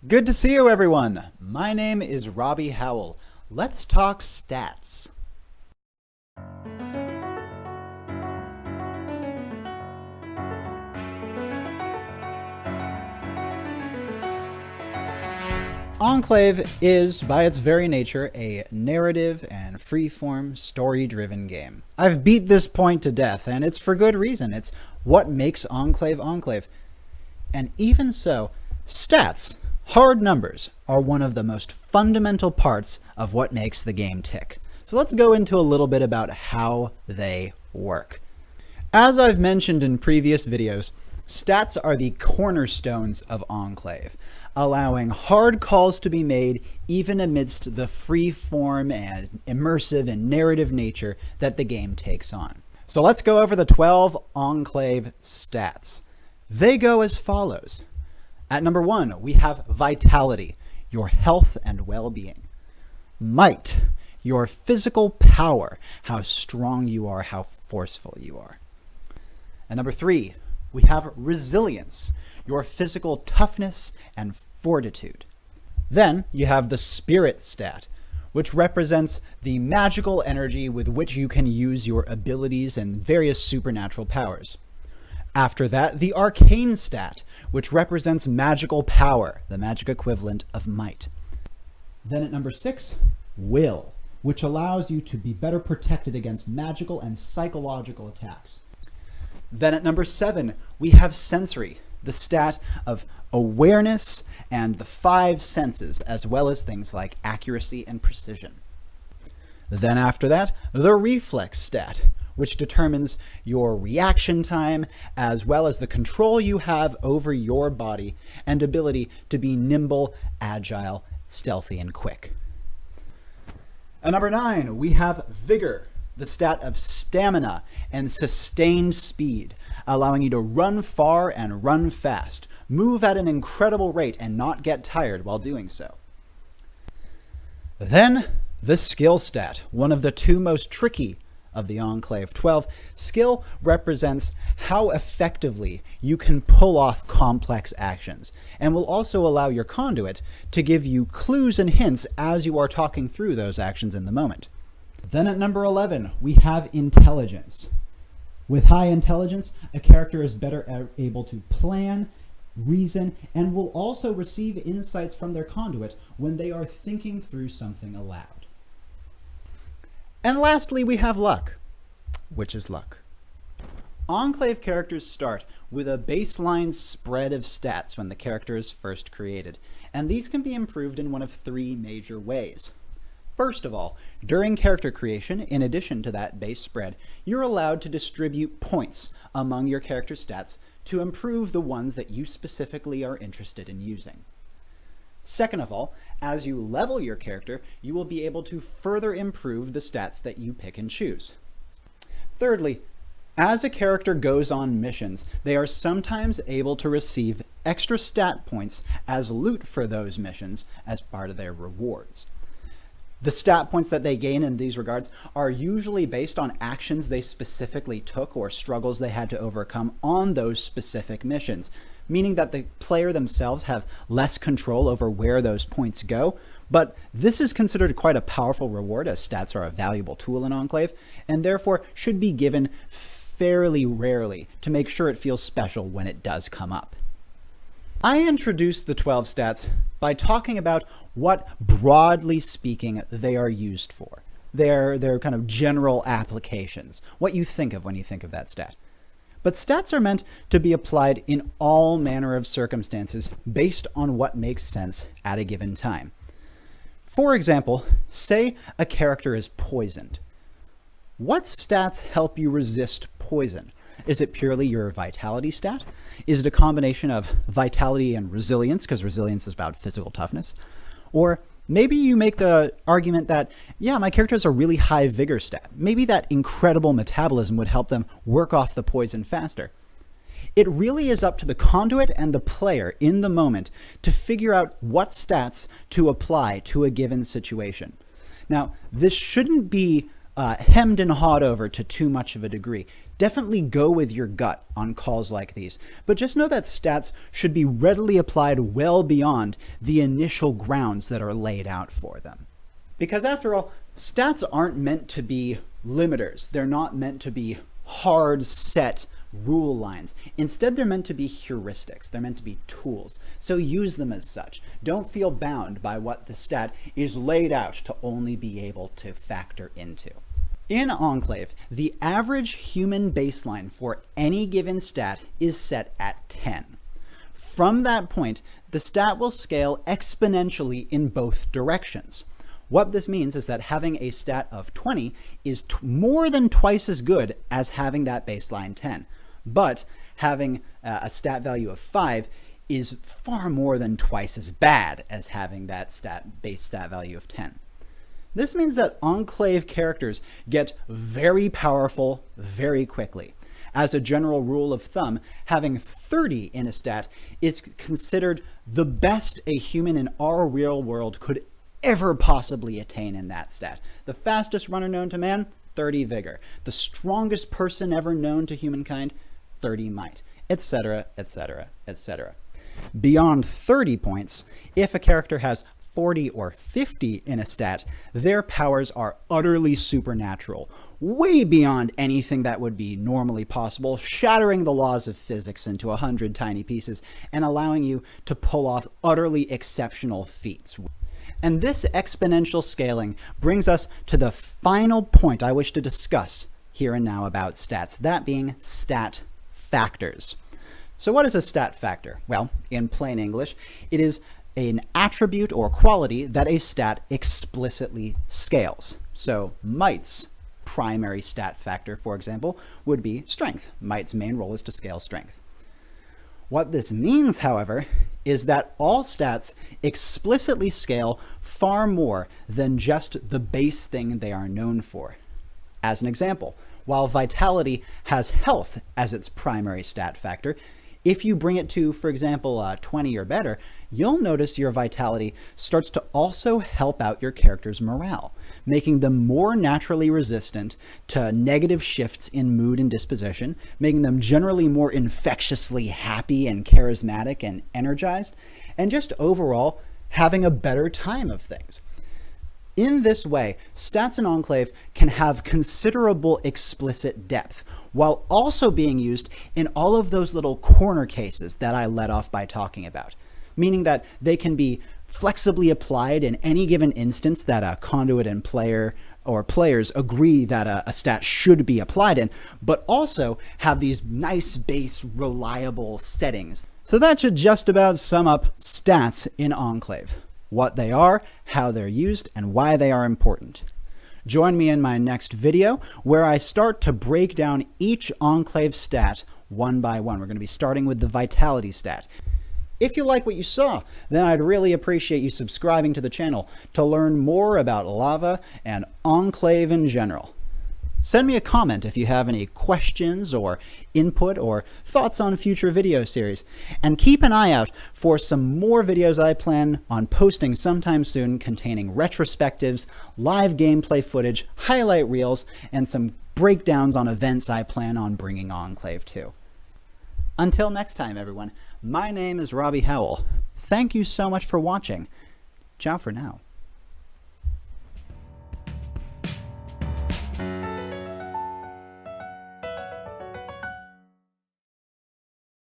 Good to see you, everyone. My name is Robbie Howell. Let's talk stats. Enclave is, by its very nature, a narrative and freeform, story-driven game. I've beat this point to death, and it's for good reason. It's what makes Enclave Enclave. And even so, stats, hard numbers, are one of the most fundamental parts of what makes the game tick. So let's go into a little bit about how they work. As I've mentioned in previous videos, stats are the cornerstones of Enclave, allowing hard calls to be made even amidst the free form and immersive and narrative nature that the game takes on. So let's go over the 12 Enclave stats. They go as follows. At number 1, we have vitality, your health and well-being. Might, your physical power, how strong you are, how forceful you are. At number 3, we have resilience, your physical toughness and fortitude. Then you have the spirit stat, which represents the magical energy with which you can use your abilities and various supernatural powers. After that, the arcane stat, which represents magical power, the magic equivalent of might. Then at number 6, will, which allows you to be better protected against magical and psychological attacks. Then at number 7, we have sensory, the stat of awareness and the 5 senses, as well as things like accuracy and precision. Then after that, the reflex stat, which determines your reaction time, as well as the control you have over your body and ability to be nimble, agile, stealthy, and quick. At number 9, we have vigor, the stat of stamina and sustained speed, allowing you to run far and run fast, move at an incredible rate, and not get tired while doing so. Then, the skill stat, one of the 2 most tricky of the Enclave 12. Skill represents how effectively you can pull off complex actions, and will also allow your conduit to give you clues and hints as you are talking through those actions in the moment. Then at number 11, we have intelligence. With high intelligence, a character is better able to plan, reason, and will also receive insights from their conduit when they are thinking through something aloud. And lastly, we have luck, which is luck. Enclave characters start with a baseline spread of stats when the character is first created, and these can be improved in one of 3 major ways. First of all, during character creation, in addition to that base spread, you're allowed to distribute points among your character stats to improve the ones that you specifically are interested in using. Second of all, as you level your character, you will be able to further improve the stats that you pick and choose. Thirdly, as a character goes on missions, they are sometimes able to receive extra stat points as loot for those missions as part of their rewards. The stat points that they gain in these regards are usually based on actions they specifically took or struggles they had to overcome on those specific missions, meaning that the player themselves have less control over where those points go. But this is considered quite a powerful reward, as stats are a valuable tool in Enclave, and therefore should be given fairly rarely to make sure it feels special when it does come up. I introduced the 12 stats by talking about what, broadly speaking, they are used for. They're kind of general applications, what you think of when you think of that stat. But stats are meant to be applied in all manner of circumstances based on what makes sense at a given time. For example, say a character is poisoned. What stats help you resist poison? Is it purely your vitality stat? Is it a combination of vitality and resilience, because resilience is about physical toughness? Or maybe you make the argument that, yeah, my character has a really high vigor stat. Maybe that incredible metabolism would help them work off the poison faster. It really is up to the conduit and the player in the moment to figure out what stats to apply to a given situation. Now, this shouldn't be hemmed and hawed over to too much of a degree. Definitely go with your gut on calls like these, but just know that stats should be readily applied well beyond the initial grounds that are laid out for them. Because after all, stats aren't meant to be limiters. They're not meant to be hard set rule lines. Instead, they're meant to be heuristics. They're meant to be tools. So use them as such. Don't feel bound by what the stat is laid out to only be able to factor into. In Enclave, the average human baseline for any given stat is set at 10. From that point, the stat will scale exponentially in both directions. What this means is that having a stat of 20 is more than twice as good as having that baseline 10. But having a stat value of 5 is far more than twice as bad as having that base stat value of 10. This means that Enclave characters get very powerful very quickly. As a general rule of thumb, having 30 in a stat is considered the best a human in our real world could ever possibly attain in that stat. The fastest runner known to man, 30 vigor. The strongest person ever known to humankind, 30 might, etc., etc., etc. Beyond 30 points, if a character has 40 or 50 in a stat, their powers are utterly supernatural, way beyond anything that would be normally possible, shattering the laws of physics into 100 tiny pieces and allowing you to pull off utterly exceptional feats. And this exponential scaling brings us to the final point I wish to discuss here and now about stats, that being stat factors. So what is a stat factor? Well, in plain English, it is an attribute or quality that a stat explicitly scales. So might's primary stat factor, for example, would be strength. Might's main role is to scale strength. What this means, however, is that all stats explicitly scale far more than just the base thing they are known for. As an example, while vitality has health as its primary stat factor, if you bring it to, for example, 20 or better, you'll notice your vitality starts to also help out your character's morale, making them more naturally resistant to negative shifts in mood and disposition, making them generally more infectiously happy and charismatic and energized, and just overall having a better time of things. In this way, stats in Enclave can have considerable explicit depth, while also being used in all of those little corner cases that I led off by talking about, meaning that they can be flexibly applied in any given instance that a conduit and player or players agree that a stat should be applied in, but also have these nice base reliable settings. So that should just about sum up stats in Enclave. What they are, how they're used, and why they are important. Join me in my next video where I start to break down each Enclave stat one by one. We're going to be starting with the vitality stat. If you like what you saw, then I'd really appreciate you subscribing to the channel to learn more about lava and Enclave in general. Send me a comment if you have any questions or input or thoughts on future video series. And keep an eye out for some more videos I plan on posting sometime soon containing retrospectives, live gameplay footage, highlight reels, and some breakdowns on events I plan on bringing Enclave to. Until next time, everyone, my name is Robbie Howell. Thank you so much for watching. Ciao for now.